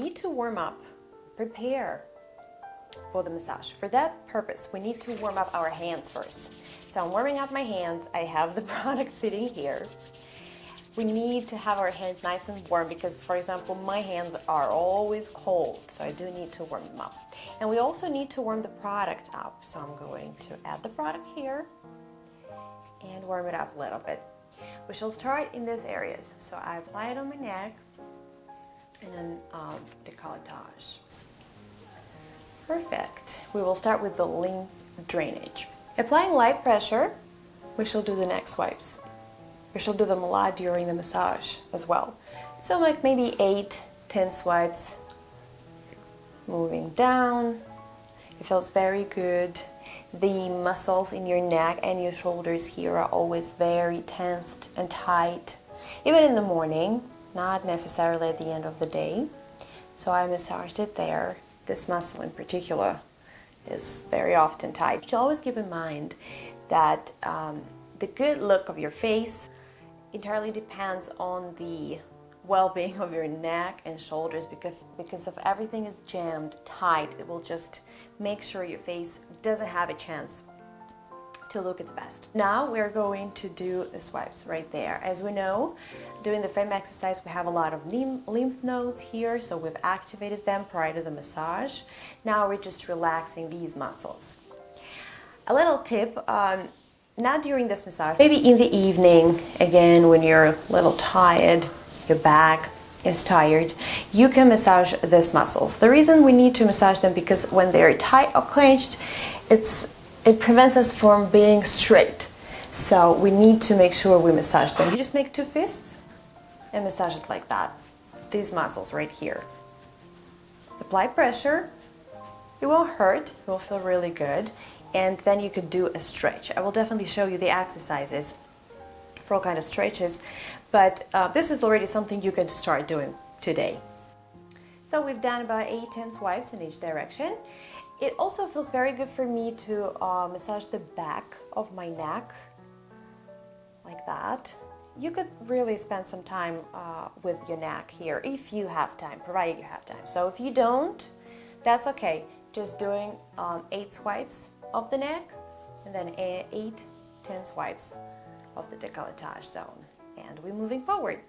need to warm up, prepare for the massage. For that purpose, we need to warm up our hands first. So I'm warming up my hands. I have the product sitting here. We need to have our hands nice and warm because, for example, my hands are always cold, so I do need to warm them up. And we also need to warm the product up. So I'm going to add the product here and warm it up a little bit. We shall start in these areas. So I apply it on my neck and then décolletage. Perfect. We will start with the lymph drainage. Applying light pressure, we shall do the neck swipes. We shall do them a lot during the massage as well. So like maybe 8-10 swipes. Moving down. It feels very good. The muscles in your neck and your shoulders here are always very tensed and tight. Even in the morning, not necessarily at the end of the day. So I massaged it there. This muscle in particular is very often tight. You should always keep in mind that the good look of your face entirely depends on the well-being of your neck and shoulders because if everything is jammed tight, it will just make sure your face doesn't have a chance to look its best. Now we're going to do the swipes right there. As we know, doing the frame exercise, we have a lot of lymph nodes here, so we've activated them prior to the massage. Now we're just relaxing these muscles. A little tip, not during this massage, maybe in the evening, again, when you're a little tired, your back is tired, you can massage these muscles. The reason we need to massage them because when they're tight or clenched, it prevents us from being straight. So we need to make sure we massage them. You just make 2 fists and massage it like that. These muscles right here. Apply pressure. It won't hurt. It will feel really good. And then you could do a stretch. I will definitely show you the exercises for all kinds of stretches, but this is already something you can start doing today. So we've done about 8-10 swipes in each direction. It also feels very good for me to massage the back of my neck, like that. You could really spend some time with your neck here if you have time, provided you have time. So if you don't, that's okay. Just doing 8 swipes of the neck and then 8-10 swipes of the décolletage zone. And we're moving forward.